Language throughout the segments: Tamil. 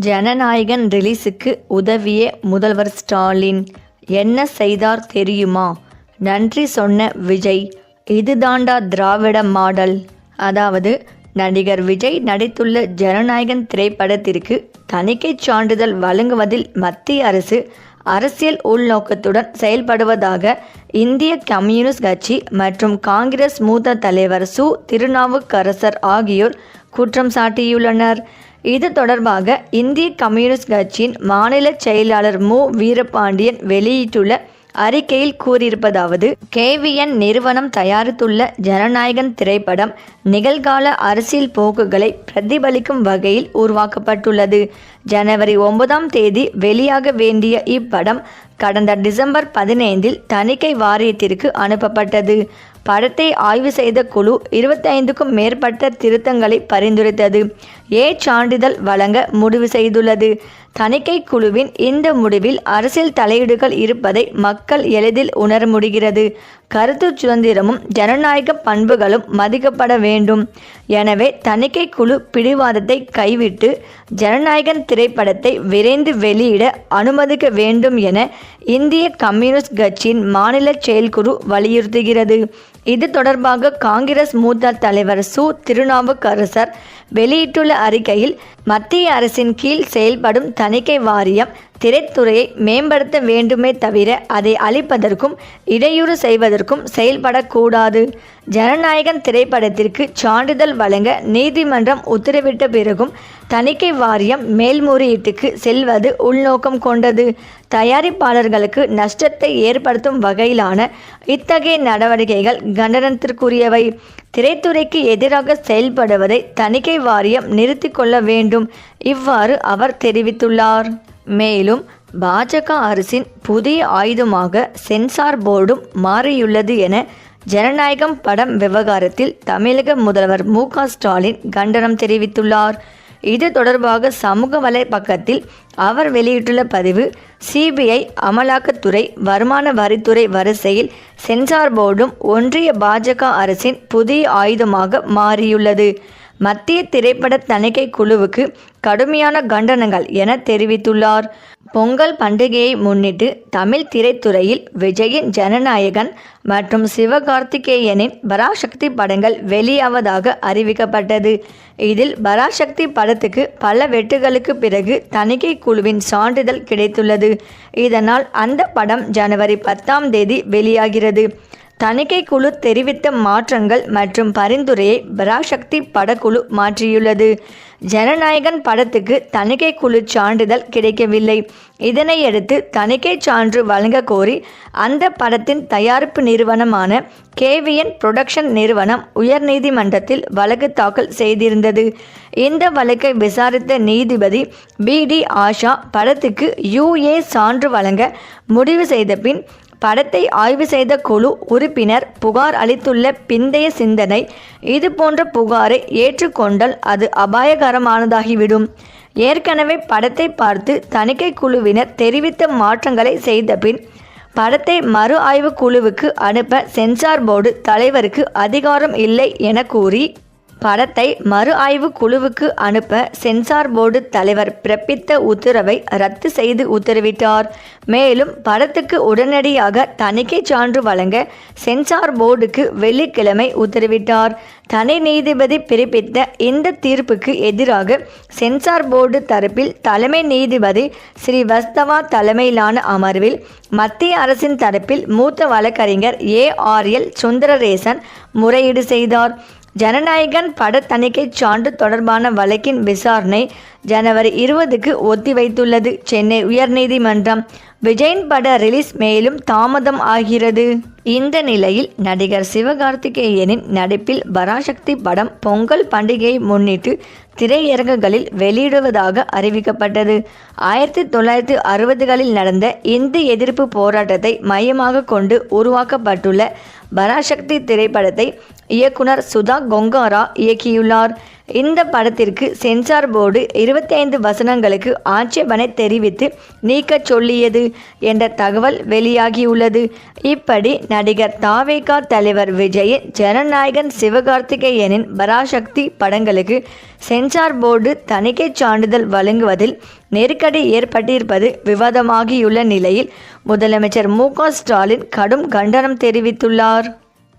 ஜனநாயகன் ரிலீஸுக்கு உதவிய முதல்வர் ஸ்டாலின் என்ன செய்தார் தெரியுமா? நன்றி சொன்ன விஜய், இதுதாண்டா திராவிட மாடல். அதாவது நடிகர் விஜய் நடித்துள்ள ஜனநாயகன் திரைப்படத்திற்கு தணிக்கைச் சான்றிதழ் வழங்குவதில் மத்திய அரசு அரசியல் உள்நோக்கத்துடன் செயல்படுவதாக இந்திய கம்யூனிஸ்ட் கட்சி மற்றும் காங்கிரஸ் மூத்த தலைவர் திருநாவுக்கரசர் ஆகியோர் குற்றம் சாட்டியுள்ளனர். இது தொடர்பாக இந்திய கம்யூனிஸ்ட் கட்சியின் மாநில செயலாளர் மு. வீரபாண்டியன் வெளியிட்டுள்ள அறிக்கையில் கூறியிருப்பதாவது: KVN நிறுவனம் தயாரித்துள்ள ஜனநாயகன் திரைப்படம் நிகழ்கால அரசியல் போக்குகளை பிரதிபலிக்கும் வகையில் உருவாக்கப்பட்டுள்ளது. ஜனவரி 9ஆம் தேதி வெளியாக வேண்டிய இப்படம் கடந்த டிசம்பர் 15இல் தணிக்கை வாரியத்திற்கு அனுப்பப்பட்டது. படத்தை ஆய்வு செய்த குழு 25க்கும் மேற்பட்ட திருத்தங்களை பரிந்துரைத்தது. சான்றிதழ் வழங்க முடிவு செய்துள்ளது. தணிக்கை குழுவின் இந்த முடிவில் அரசியல் தலையீடுகள் இருப்பதை மக்கள் எளிதில் உணர முடிகிறது. கருத்து சுதந்திரமும் ஜனநாயக பண்புகளும் மதிக்கப்பட வேண்டும். எனவே தணிக்கை குழு பிடிவாதத்தை கைவிட்டு ஜனநாயகன் திரைப்படத்தை விரைந்து வெளியிட அனுமதிக்க வேண்டும் என இந்திய கம்யூனிஸ்ட் கட்சியின் மாநில செயற்குழு வலியுறுத்துகிறது. இது தொடர்பாக காங்கிரஸ் மூத்த தலைவர் திருநாவுக்கரசர் வெளியிட்டுள்ள அறிக்கையில், மத்திய அரசின் கீழ் செயல்படும் தணிக்கை வாரியம் திரைத்துறையை மேம்படுத்த வேண்டுமே தவிர அதை அழிப்பதற்கும் இடையூறு செய்வதற்கும் செயல்படக்கூடாது. ஜனநாயகன் திரைப்படத்திற்கு சான்றிதழ் வழங்க நீதிமன்றம் உத்தரவிட்ட பிறகும் தணிக்கை வாரியம் மேல்முறையீட்டுக்கு செல்வது உள்நோக்கம் கொண்டது. தயாரிப்பாளர்களுக்கு நஷ்டத்தை ஏற்படுத்தும் வகையிலான இத்தகைய நடவடிக்கைகள் கண்டனத்திற்குரியவை. திரைத்துறைக்கு எதிராக செயல்படுவதை தணிக்கை வாரியம் நிறுத்தி கொள்ள வேண்டும். இவ்வாறு அவர் தெரிவித்துள்ளார். மேலும் பாஜக அரசின் புதிய ஆயுதமாக சென்சார் போர்டும் மாறியுள்ளது என ஜனநாயகம் படம் விவகாரத்தில் தமிழக முதல்வர் மு.க. ஸ்டாலின் கண்டனம் தெரிவித்துள்ளார். இது தொடர்பாக சமூக வலைப்பக்கத்தில் அவர் வெளியிட்டுள்ள பதிவு: CBI, அமலாக்கத்துறை, வருமான வரித்துறை வரிசையில் சென்சார் போர்டும் ஒன்றிய பாஜக அரசின் புதிய ஆயுதமாக மாறியுள்ளது. மத்திய திரைப்பட தணிக்கை குழுவுக்கு கடுமையான கண்டனங்கள் என தெரிவித்துள்ளார். பொங்கல் பண்டிகையை முன்னிட்டு தமிழ் திரைத்துறையில் விஜயின் ஜனநாயகன் மற்றும் சிவகார்த்திகேயனின் பராசக்தி படங்கள் வெளியாவதாக அறிவிக்கப்பட்டது. இதில் பராசக்தி படத்துக்கு பல வெட்டுகளுக்கு பிறகு தணிக்கை குழுவின் சான்றிதழ் கிடைத்துள்ளது. இதனால் அந்த படம் ஜனவரி 10ஆம் தேதி வெளியாகிறது. தணிக்கை குழு தெரிவித்த மாற்றங்கள் மற்றும் பரிந்துரையை பராசக்தி படக்குழு மாற்றியுள்ளது. ஜனநாயகன் படத்துக்கு தணிக்கை குழு சான்றிதழ் கிடைக்கவில்லை. இதனையடுத்து தணிக்கை சான்று வழங்க கோரி அந்த படத்தின் தயாரிப்பு நிறுவனமான KVN புரொடக்ஷன் நிறுவனம் உயர்நீதிமன்றத்தில் வழக்கு தாக்கல் செய்திருந்தது. இந்த வழக்கை விசாரித்த நீதிபதி BD ஆஷா படத்துக்கு UA சான்று வழங்க முடிவு செய்த பின் படத்தை ஆய்வு செய்த குழு உறுப்பினர் புகார் அளித்துள்ள பிந்தைய சிந்தனை, இதுபோன்ற புகாரை ஏற்றுக்கொண்டால் அது அபாயகரமானதாகிவிடும். ஏற்கனவே படத்தை பார்த்து தணிக்கை குழுவினர் தெரிவித்த மாற்றங்களை செய்த பின் படத்தை மறு ஆய்வு குழுவுக்கு அனுப்ப சென்சார் போர்டு தலைவருக்கு அதிகாரம் இல்லை என கூறி படத்தை மறு ஆய்வு குழுவுக்கு அனுப்ப சென்சார் போர்டு தலைவர் பிறப்பித்த உத்தரவை ரத்து செய்து உத்தரவிட்டார். மேலும் படத்துக்கு உடனடியாக தணிக்கை சான்று வழங்க சென்சார் போர்டுக்கு வெள்ளிக்கிழமை உத்தரவிட்டார். தனி நீதிபதி பிறப்பித்த இந்த தீர்ப்புக்கு எதிராக சென்சார் போர்டு தரப்பில் தலைமை நீதிபதி ஸ்ரீவஸ்தவா தலைமையிலான அமர்வில் மத்திய அரசின் தரப்பில் மூத்த வழக்கறிஞர் ARL சுந்தரேசன் முறையீடு செய்தார். ஜனநாயகன் பட தணிக்கை சான்று தொடர்பான வழக்கின் விசாரணை ஜனவரி 20க்கு ஒத்திவைத்துள்ளது சென்னை உயர்நீதிமன்றம். விஜயின் பட ரிலீஸ் மேலும் தாமதம் ஆகிறது. இந்த நிலையில் நடிகர் சிவகார்த்திகேயனின் நடிப்பில் பராசக்தி படம் பொங்கல் பண்டிகையை முன்னிட்டு திரையரங்குகளில் வெளியிடுவதாக அறிவிக்கப்பட்டது. 1960களில் நடந்த இந்தி எதிர்ப்பு போராட்டத்தை மையமாக கொண்டு உருவாக்கப்பட்டுள்ள பராசக்தி திரைப்படத்தை இயக்குனர் சுதா கொங்காரா இயக்கியுள்ளார். இந்த படத்திற்கு சென்சார் போர்டு 25 வசனங்களுக்கு ஆட்சேபனை தெரிவித்து நீக்க சொல்லியது என்ற தகவல் வெளியாகியுள்ளது. இப்படி நடிகர் தாவேகா தலைவர் விஜயின் ஜனநாயகன் சிவகார்த்திகேயனின் பராசக்தி படங்களுக்கு சென்சார் போர்டு தணிக்கை சான்றிதழ் வழங்குவதில் நெருக்கடி ஏற்பட்டிருப்பது விவாதமாகியுள்ள நிலையில் முதலமைச்சர் மு.க. ஸ்டாலின் கடும் கண்டனம் தெரிவித்துள்ளார்.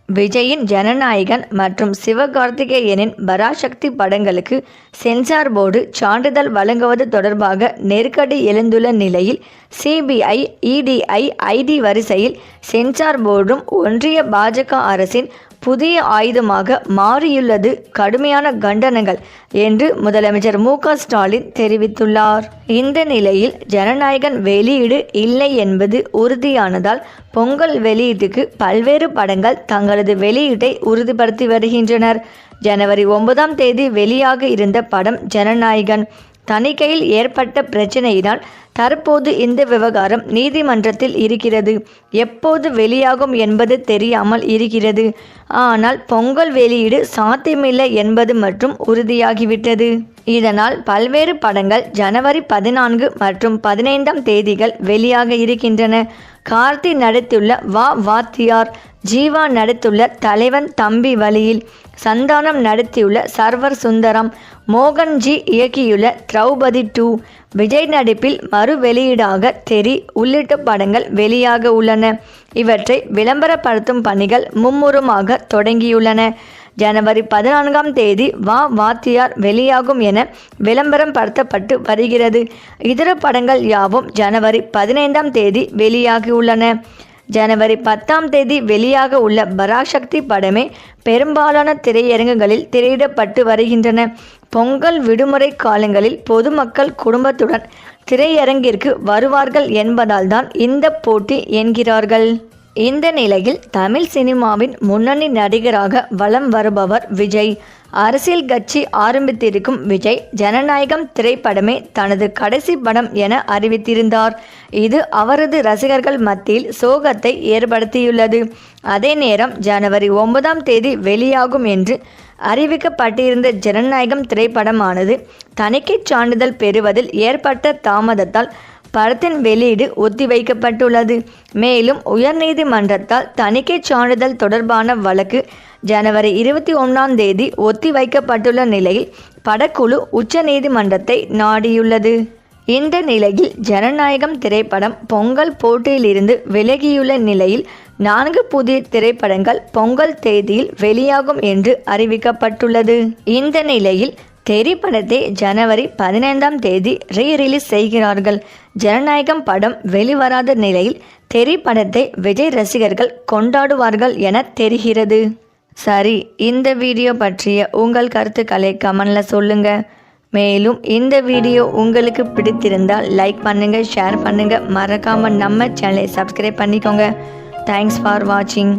விஜயின் ஜனநாயகன் மற்றும் சிவகார்த்திகேயனின் பராசக்தி படங்களுக்கு சென்சார் போர்டு சான்றிதழ் வழங்குவது தொடர்பாக நெருக்கடி எழுந்துள்ள நிலையில் சிபிஐ, இடிஐ, ஐடி வரிசையில் சென்சார் போர்டும் ஒன்றிய பாஜக அரசின் புதிய ஆயுதமாக மாறியுள்ளது கடுமையான கண்டனங்கள் என்று முதலமைச்சர் மு.க. ஸ்டாலின் தெரிவித்துள்ளார். இந்த நிலையில் ஜனநாயகன் வெளியீடு இல்லை என்பது உறுதியானதால் பொங்கல் வெளியீட்டுக்கு பல்வேறு படங்கள் தங்களது வெளியீட்டை உறுதிப்படுத்தி வருகின்றனர். ஜனவரி 9ஆம் தேதி வெளியாக இருந்த படம் ஜனநாயகன். தணிக்கையில் ஏற்பட்ட பிரச்சனையினால் தற்போது இந்த விவகாரம் நீதிமன்றத்தில் இருக்கிறது. எப்போது வெளியாகும் என்பது தெரியாமல் இருக்கிறது. ஆனால் பொங்கல் வெளியீடு சாத்தியமில்லை என்பது மட்டும் உறுதியாகிவிட்டது. இதனால் பல்வேறு படங்கள் ஜனவரி 14 மற்றும் 15ஆம் தேதிகள் வெளியாக இருக்கின்றன. கார்த்தி நடித்துள்ள வா வாத்தியார், ஜீவா நடித்துள்ள தலைவன் தம்பி வழியில், சந்தானம் நடித்துள்ள சர்வர் சுந்தரம், மோகன்ஜி இயக்கியுள்ள திரௌபதி 2, விஜய் நடிப்பில் மறு வெளியீடாக தெரி உள்ளிட்ட படங்கள் வெளியாக உள்ளன. இவற்றை விளம்பரப்படுத்தும் பணிகள் மும்முரமாக தொடங்கியுள்ளன. ஜனவரி 14ஆம் தேதி வா வாத்தியார் வெளியாகும் என விளம்பரம் படுத்தப்பட்டு வருகிறது. இதர படங்கள் யாவும் ஜனவரி 15ஆம் தேதி வெளியாகியுள்ளன. ஜனவரி 10ஆம் தேதி வெளியாக உள்ள பராசக்தி படமே பெரும்பாலான திரையரங்குகளில் திரையிடப்பட்டு வருகின்றன. பொங்கல் விடுமுறை காலங்களில் பொதுமக்கள் குடும்பத்துடன் திரையரங்கிற்கு வருவார்கள் என்பதால் தான் இந்த போட்டி என்கிறார்கள். இந்த நிலையில் தமிழ் சினிமாவின் முன்னணி நடிகராக வலம் வருபவர் விஜய். அரசியல் கட்சி ஆரம்பித்திருக்கும் விஜய் ஜனநாயகம் திரைப்படமே தனது கடைசி படம் என அறிவித்திருந்தார். இது அவரது ரசிகர்கள் மத்தியில் சோகத்தை ஏற்படுத்தியுள்ளது. அதே நேரம் ஜனவரி 9ஆம் தேதி வெளியாகும் என்று அறிவிக்கப்பட்டிருந்த ஜனநாயகம் திரைப்படமானது தணிக்கை சான்றிதழ் பெறுவதில் ஏற்பட்ட தாமதத்தால் படத்தின் வெளியீடு ஒத்திவைக்கப்பட்டுள்ளது. மேலும் உயர்நீதிமன்றத்தால் தணிக்கை சான்றிதழ் தொடர்பான வழக்கு ஜனவரி 21ஆம் தேதி ஒத்திவைக்கப்பட்டுள்ள நிலையில் படக்குழு உச்ச நீதிமன்றத்தை நாடியுள்ளது. இந்த நிலையில் ஜனநாயகம் திரைப்படம் பொங்கல் போட்டியிலிருந்து விலகியுள்ள நிலையில் 4 புதிய திரைப்படங்கள் பொங்கல் தேதியில் வெளியாகும் என்று அறிவிக்கப்பட்டுள்ளது. இந்த நிலையில் தெரி படத்தை ஜனவரி 15ஆம் தேதி ரீரிலீஸ் செய்கிறார்கள். ஜனநாயகம் படம் வெளிவராத நிலையில் தெரி படத்தை விஜய் ரசிகர்கள் கொண்டாடுவார்கள் என தெரிகிறது. சரி, இந்த வீடியோ பற்றிய உங்கள் கருத்துக்களை கமெண்ட்ல சொல்லுங்க. மேலும் இந்த வீடியோ உங்களுக்கு பிடித்திருந்தால் லைக் பண்ணுங்க, ஷேர் பண்ணுங்க, மறக்காம நம்ம சேனலை சப்ஸ்கிரைப் பண்ணிக்கோங்க. தேங்க்ஸ் ஃபார் வாட்சிங்.